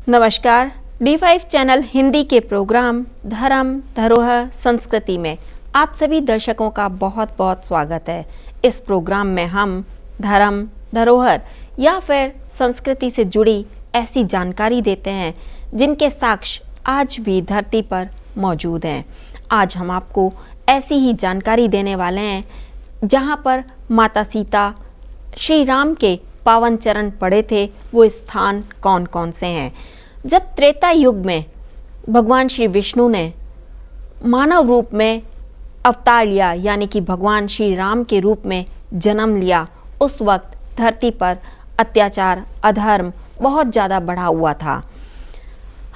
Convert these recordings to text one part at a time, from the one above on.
नमस्कार। D5 channel Hindi के programme धर्म धरोहर संस्कृति में आप सभी दर्शकों का बहुत बहुत स्वागत है। इस प्रोग्राम में हम धर्म धरोहर या फिर संस्कृति से जुड़ी ऐसी जानकारी देते हैं जिनके साक्ष्य आज भी धरती पर मौजूद हैं। आज हम आपको ऐसी ही जानकारी देने वाले हैं जहां पर माता सीता श्री राम के पावन चरण पड़े थे, वो स्थान कौन कौन से हैं। जब त्रेता युग में भगवान श्री विष्णु ने मानव रूप में अवतार लिया, यानी कि भगवान श्री राम के रूप में जन्म लिया, उस वक्त धरती पर अत्याचार अधर्म बहुत ज़्यादा बढ़ा हुआ था।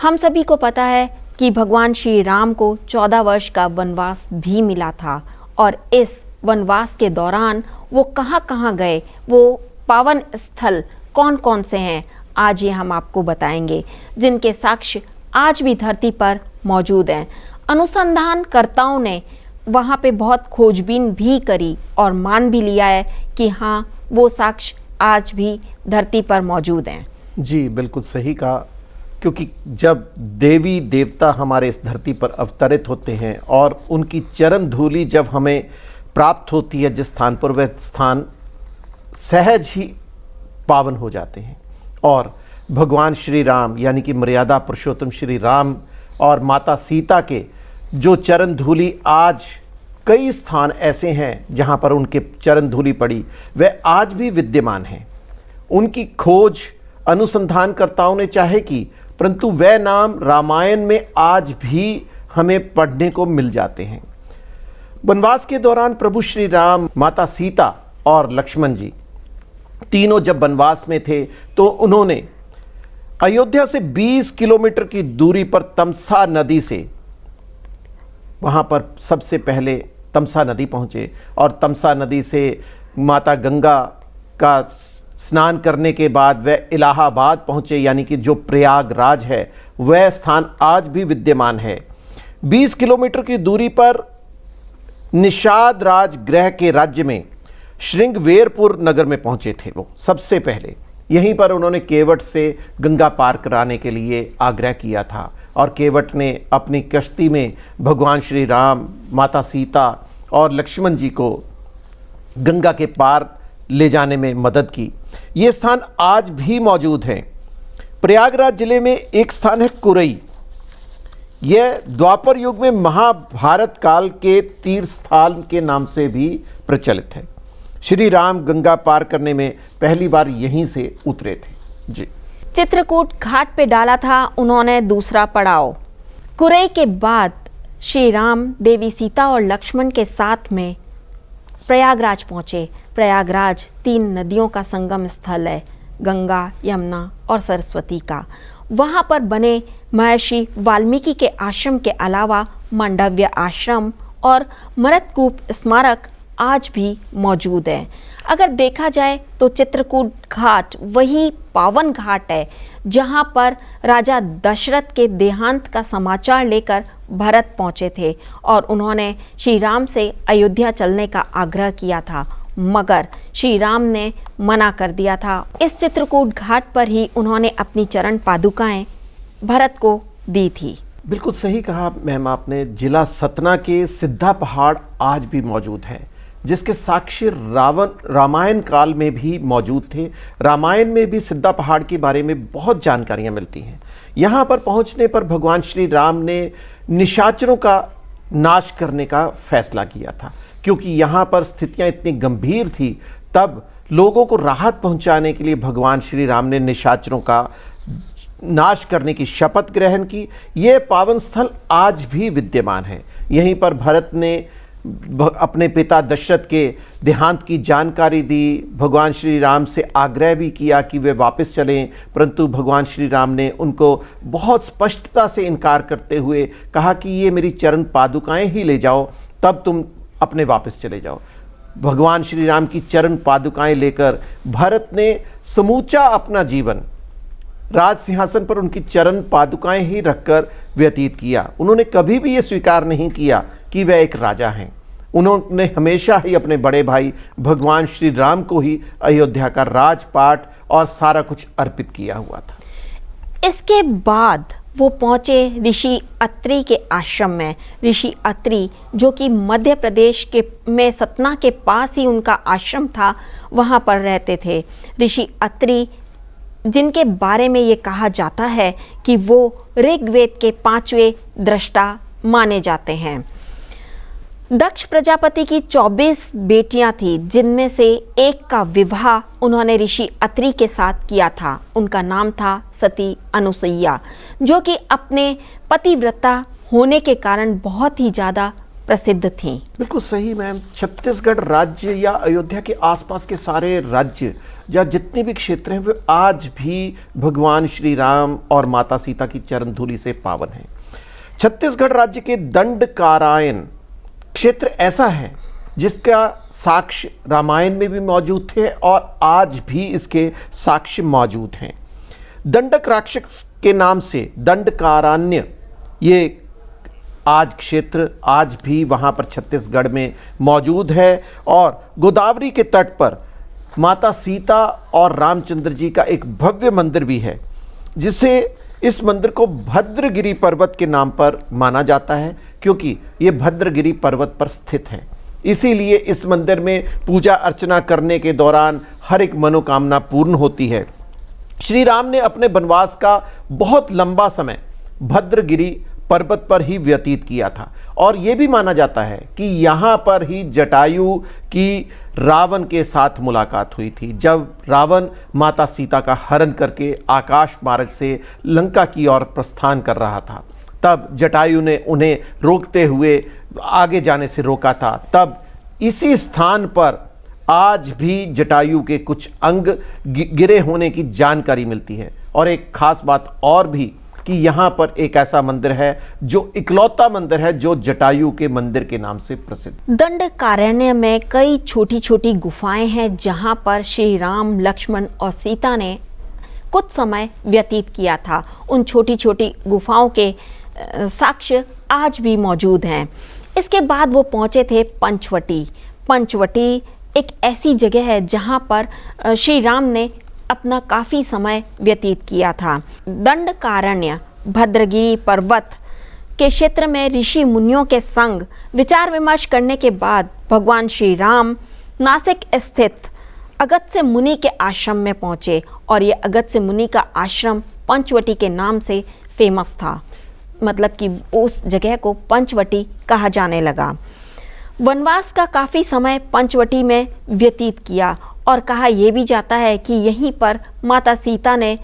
हम सभी को पता है कि भगवान श्री राम को 14 वर्ष का वनवास भी मिला था और इस वनवास के दौरान वो कहाँ कहाँ गए, वो पावन स्थल कौन कौन से हैं, आज ये हम आपको बताएंगे, जिनके साक्ष्य आज भी धरती पर मौजूद हैं। अनुसंधानकर्ताओं ने वहाँ पे बहुत खोजबीन भी करी और मान भी लिया है कि हाँ, वो साक्ष्य आज भी धरती पर मौजूद हैं। जी बिल्कुल सही कहा, क्योंकि जब देवी देवता हमारे इस धरती पर अवतरित होते हैं और उनकी चरण धूलि जब हमें प्राप्त होती है जिस स्थान पर, वह स्थान सहज ही पावन हो जाते हैं। और भगवान श्री राम यानी कि मर्यादा पुरुषोत्तम श्री राम और माता सीता के जो चरण धूलि, आज कई स्थान ऐसे हैं जहां पर उनके चरण धूलि पड़ी, वह आज भी विद्यमान हैं। उनकी खोज अनुसंधानकर्ताओं ने चाहे की, परंतु वह नाम रामायण में आज भी हमें पढ़ने को मिल जाते हैं। वनवास के दौरान प्रभु श्री राम, माता सीता और लक्ष्मण जी तीनों जब वनवास में थे तो उन्होंने अयोध्या से 20 किलोमीटर की दूरी पर तमसा नदी से, वहां पर सबसे पहले तमसा नदी पहुंचे और तमसा नदी से माता गंगा का स्नान करने के बाद वह इलाहाबाद पहुंचे, यानी कि जो प्रयागराज है वह स्थान आज भी विद्यमान है। 20 किलोमीटर की दूरी पर निषाद राजगृह के राज्य में श्रृंगवेरपुर नगर में पहुंचे थे। वो सबसे पहले यहीं पर उन्होंने केवट से गंगा पार कराने के लिए आग्रह किया था और केवट ने अपनी कश्ती में भगवान श्री राम, माता सीता और लक्ष्मण जी को गंगा के पार ले जाने में मदद की। ये स्थान आज भी मौजूद हैं। प्रयागराज जिले में एक स्थान है कुरई। यह द्वापर युग में महाभारत काल के तीर्थ स्थान के नाम से भी प्रचलित है। श्री राम गंगा पार करने में पहली बार यहीं से उतरे थे। जी, चित्रकूट घाट पे डाला था उन्होंने दूसरा पड़ाव। कुरई के बाद श्री राम देवी सीता और लक्ष्मण के साथ में प्रयागराज पहुँचे। प्रयागराज 3 नदियों का संगम स्थल है, गंगा, यमुना और सरस्वती का। वहाँ पर बने महर्षि वाल्मीकि के आश्रम के अलावा मांडव्य आश्रम और मरतकूप स्मारक आज भी मौजूद है। अगर देखा जाए तो चित्रकूट घाट वही पावन घाट है जहाँ पर राजा दशरथ के देहांत का समाचार लेकर भरत पहुँचे थे और उन्होंने श्री राम से अयोध्या चलने का आग्रह किया था, मगर श्री राम ने मना कर दिया था। इस चित्रकूट घाट पर ही उन्होंने अपनी चरण पादुकाएं भरत को दी थी। बिल्कुल सही कहा मैम आपने। जिला सतना के सिद्धा पहाड़ आज भी मौजूद है, जिसके साक्ष्य रामायण काल में भी मौजूद थे। रामायण में भी सिद्धा पहाड़ के बारे में बहुत जानकारियां मिलती हैं। यहाँ पर पहुँचने पर भगवान श्री राम ने निशाचरों का नाश करने का फैसला किया था, क्योंकि यहाँ पर स्थितियाँ इतनी गंभीर थी। तब लोगों को राहत पहुँचाने के लिए भगवान श्री राम ने निशाचरों का नाश करने की शपथ ग्रहण की। ये पावन स्थल आज भी विद्यमान है। यहीं पर भरत ने अपने पिता दशरथ के देहांत की जानकारी दी। भगवान श्री राम से आग्रह भी किया कि वे वापस चलें, परंतु भगवान श्री राम ने उनको बहुत स्पष्टता से इनकार करते हुए कहा कि ये मेरी चरण पादुकाएं ही ले जाओ, तब तुम अपने वापस चले जाओ। भगवान श्री राम की चरण पादुकाएं लेकर भरत ने समूचा अपना जीवन राज सिंहासन पर उनकी चरण पादुकाएं ही रखकर व्यतीत किया। उन्होंने कभी भी ये स्वीकार नहीं किया कि वह एक राजा हैं। उन्होंने हमेशा ही अपने बड़े भाई भगवान श्री राम को ही अयोध्या का राजपाट और सारा कुछ अर्पित किया हुआ था। इसके बाद वो पहुंचे ऋषि अत्रि के आश्रम में। ऋषि अत्रि जो कि मध्य प्रदेश के में सतना के पास ही उनका आश्रम था, वहाँ पर रहते थे। ऋषि अत्रि जिनके बारे में ये कहा जाता है कि वो ऋग्वेद के 5वें दृष्टा माने जाते हैं। दक्ष प्रजापति की 24 बेटियां थी, जिनमें से एक का विवाह उन्होंने ऋषि अत्रि के साथ किया था। उनका नाम था सती अनुसुईया, जो कि अपने पतिव्रता होने के कारण बहुत ही ज़्यादा प्रसिद्ध थी। बिल्कुल सही मैम। छत्तीसगढ़ राज्य या अयोध्या के आसपास के सारे राज्य या जितने भी क्षेत्र हैं, वे आज भी भगवान श्री राम और माता सीता की चरण धूलि से पावन हैं। छत्तीसगढ़ राज्य के दंडकारण्य क्षेत्र ऐसा है जिसका साक्ष्य रामायण में भी मौजूद थे और आज भी इसके साक्ष्य मौजूद हैं। दंडक राक्षस के नाम से दंडकारण्य ये आज क्षेत्र आज भी वहाँ पर छत्तीसगढ़ में मौजूद है। और गोदावरी के तट पर माता सीता और रामचंद्र जी का एक भव्य मंदिर भी है, जिसे इस मंदिर को भद्रगिरि पर्वत के नाम पर माना जाता है, क्योंकि ये भद्रगिरि पर्वत पर स्थित है। इसीलिए इस मंदिर में पूजा अर्चना करने के दौरान हर एक मनोकामना पूर्ण होती है। श्री राम ने अपने वनवास का बहुत लंबा समय भद्रगिरि पर्वत पर ही व्यतीत किया था और ये भी माना जाता है कि यहाँ पर ही जटायु की रावण के साथ मुलाकात हुई थी। जब रावण माता सीता का हरण करके आकाश मार्ग से लंका की ओर प्रस्थान कर रहा था, तब जटायु ने उन्हें रोकते हुए आगे जाने से रोका था। तब इसी स्थान पर आज भी जटायु के कुछ अंग गिरे होने की जानकारी मिलती है। और एक खास बात और भी कि यहाँ पर एक ऐसा मंदिर है जो इकलौता मंदिर है जो जटायु के मंदिर के नाम से प्रसिद्ध। दंडकारण्य में कई छोटी छोटी गुफाएं हैं जहाँ पर श्री राम, लक्ष्मण और सीता ने कुछ समय व्यतीत किया था। उन छोटी छोटी गुफाओं के साक्ष्य आज भी मौजूद हैं। इसके बाद वो पहुँचे थे पंचवटी। पंचवटी एक ऐसी जगह है जहाँ पर श्री राम ने अपना काफ़ी समय व्यतीत किया था। दंडकारण्य भद्रगिरि पर्वत के क्षेत्र में ऋषि मुनियों के संग विचार विमर्श करने के बाद भगवान श्री राम नासिक स्थित अगस्त्य मुनि के आश्रम में पहुँचे और ये अगस्त्य मुनि का आश्रम पंचवटी के नाम से फेमस था, मतलब कि उस जगह को पंचवटी कहा जाने लगा। वनवास का काफ़ी समय पंचवटी में व्यतीत किया और कहा यह भी जाता है कि यहीं पर माता सीता ने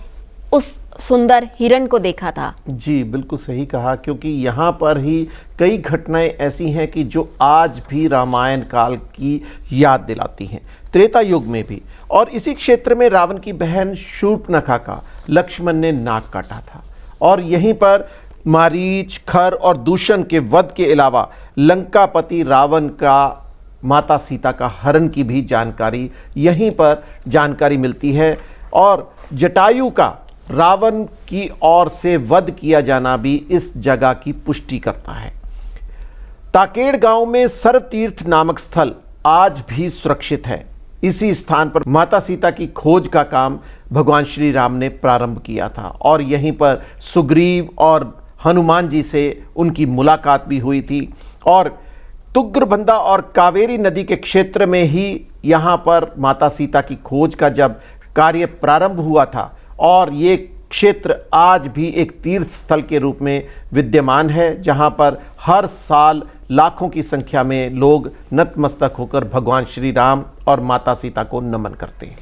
उस सुंदर हिरण को देखा था। जी बिल्कुल सही कहा, क्योंकि यहाँ पर ही कई घटनाएं ऐसी हैं कि जो आज भी रामायण काल की याद दिलाती हैं, त्रेता युग में भी। और इसी क्षेत्र में रावण की बहन शूर्पणखा का लक्ष्मण ने नाक काटा था और यहीं पर मारीच, खर और दूषण के वध के अलावा लंकापति रावण का माता सीता का हरण की भी जानकारी यहीं पर जानकारी मिलती है। और जटायु का रावण की ओर से वध किया जाना भी इस जगह की पुष्टि करता है। ताकेड़ गांव में सर्वतीर्थ नामक स्थल आज भी सुरक्षित है। इसी स्थान पर माता सीता की खोज का काम भगवान श्री राम ने प्रारंभ किया था और यहीं पर सुग्रीव और हनुमान जी से उनकी मुलाकात भी हुई थी। और तुग्रबंदा और कावेरी नदी के क्षेत्र में ही यहाँ पर माता सीता की खोज का जब कार्य प्रारंभ हुआ था और ये क्षेत्र आज भी एक तीर्थ स्थल के रूप में विद्यमान है, जहाँ पर हर साल लाखों की संख्या में लोग नतमस्तक होकर भगवान श्री राम और माता सीता को नमन करते हैं।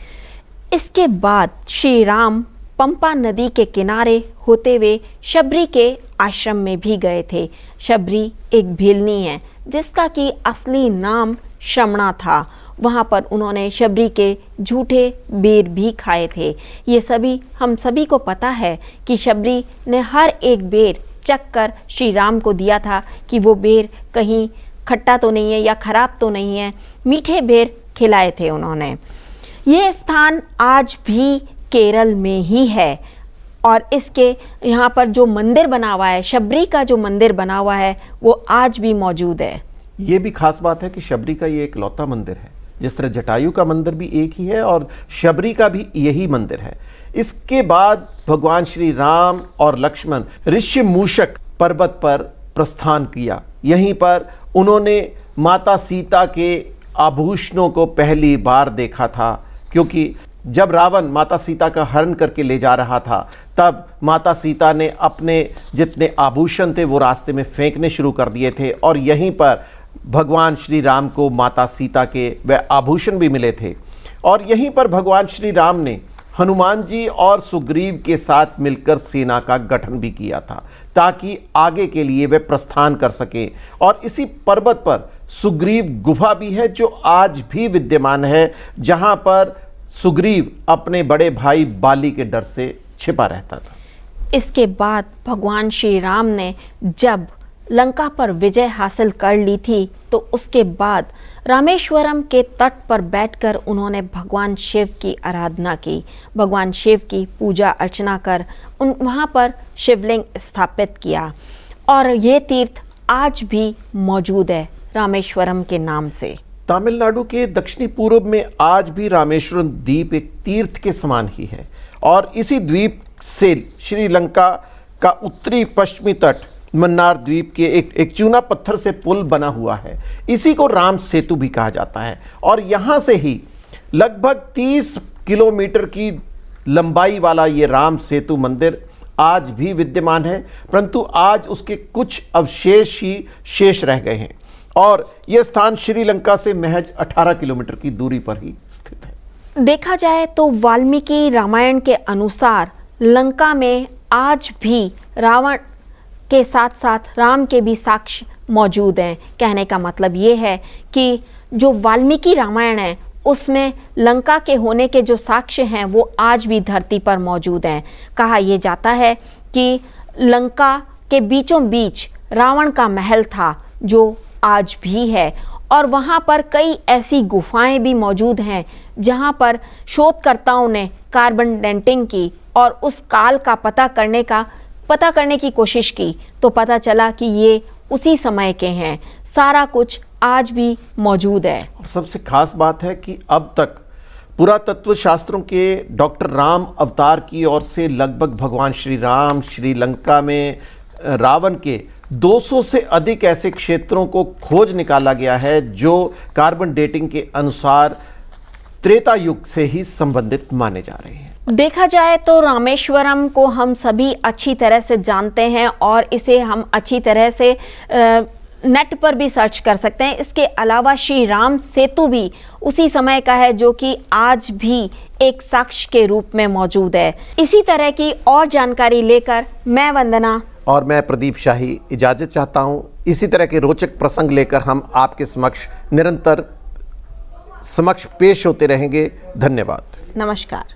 इसके बाद श्री राम पंपा नदी के किनारे होते हुए शबरी के आश्रम में भी गए थे। शबरी एक भेलनी है जिसका कि असली नाम श्रमणा था। वहाँ पर उन्होंने शबरी के झूठे बेर भी खाए थे। ये सभी हम सभी को पता है कि शबरी ने हर एक बेर चख कर श्री राम को दिया था कि वो बेर कहीं खट्टा तो नहीं है या खराब तो नहीं है, मीठे बेर खिलाए थे उन्होंने। ये स्थान आज भी केरल में ही है और इसके यहाँ पर जो मंदिर बना हुआ है, शबरी का जो मंदिर बना हुआ है, वो आज भी मौजूद है। ये भी खास बात है कि शबरी का ये इकलौता मंदिर है जिस तरह जटायु का मंदिर भी एक ही है और शबरी का भी यही मंदिर है। इसके बाद भगवान श्री राम और लक्ष्मण ऋष्यमूषक पर्वत पर प्रस्थान किया। यहीं पर उन्होंने माता सीता के आभूषणों को पहली बार देखा था, क्योंकि जब रावण माता सीता का हरण करके ले जा रहा था तब माता सीता ने अपने जितने आभूषण थे वो रास्ते में फेंकने शुरू कर दिए थे और यहीं पर भगवान श्री राम को माता सीता के वह आभूषण भी मिले थे। और यहीं पर भगवान श्री राम ने हनुमान जी और सुग्रीव के साथ मिलकर सेना का गठन भी किया था ताकि आगे के लिए वे प्रस्थान कर सकें। और इसी पर्वत पर सुग्रीव गुफा भी है जो आज भी विद्यमान है, जहां पर सुग्रीव अपने बड़े भाई बाली के डर से छिपा रहता था। इसके बाद भगवान श्री राम ने जब लंका पर विजय हासिल कर ली थी तो उसके बाद रामेश्वरम के तट पर बैठकर उन्होंने भगवान शिव की आराधना की, भगवान शिव की पूजा अर्चना कर वहाँ पर शिवलिंग स्थापित किया और ये तीर्थ आज भी मौजूद है रामेश्वरम के नाम से। तमिलनाडु के दक्षिणी पूर्व में आज भी रामेश्वरम द्वीप एक तीर्थ के समान ही है और इसी द्वीप से श्रीलंका का उत्तरी पश्चिमी तट मन्नार द्वीप के एक चूना पत्थर से पुल बना हुआ है। इसी को राम सेतु भी कहा जाता है और यहाँ से ही लगभग 30 किलोमीटर की लंबाई वाला ये राम सेतु मंदिर आज भी विद्यमान है, परंतु आज उसके कुछ अवशेष ही शेष रह गए हैं और यह स्थान श्रीलंका से महज 18 किलोमीटर की दूरी पर ही स्थित है। देखा जाए तो वाल्मीकि रामायण के अनुसार लंका में आज भी रावण के साथ साथ राम के भी साक्ष्य मौजूद हैं। कहने का मतलब ये है कि जो वाल्मीकि रामायण है उसमें लंका के होने के जो साक्ष्य हैं वो आज भी धरती पर मौजूद हैं। कहा यह जाता है कि लंका के बीचों बीच रावण का महल था जो आज भी है और वहाँ पर कई ऐसी गुफाएं भी मौजूद हैं जहाँ पर शोधकर्ताओं ने कार्बन डेटिंग की और उस काल का पता करने की कोशिश की तो पता चला कि ये उसी समय के हैं। सारा कुछ आज भी मौजूद है। और सबसे खास बात है कि अब तक पुरातत्व शास्त्रों के डॉक्टर राम अवतार की ओर से लगभग भगवान श्री राम श्रीलंका में रावण के 200 से अधिक ऐसे क्षेत्रों को खोज निकाला गया है जो कार्बन डेटिंग के अनुसार त्रेता युग से ही संबंधित माने जा रहे हैं। देखा जाए तो रामेश्वरम को हम सभी अच्छी तरह से जानते हैं और इसे हम अच्छी तरह से नेट पर भी सर्च कर सकते हैं। इसके अलावा श्री राम सेतु भी उसी समय का है जो कि आज भी एक साक्ष्य के रूप में मौजूद है। इसी तरह की और जानकारी लेकर मैं वंदना और मैं प्रदीप शाही इजाज़त चाहता हूँ। इसी तरह के रोचक प्रसंग लेकर हम आपके समक्ष निरंतर पेश होते रहेंगे। धन्यवाद। नमस्कार।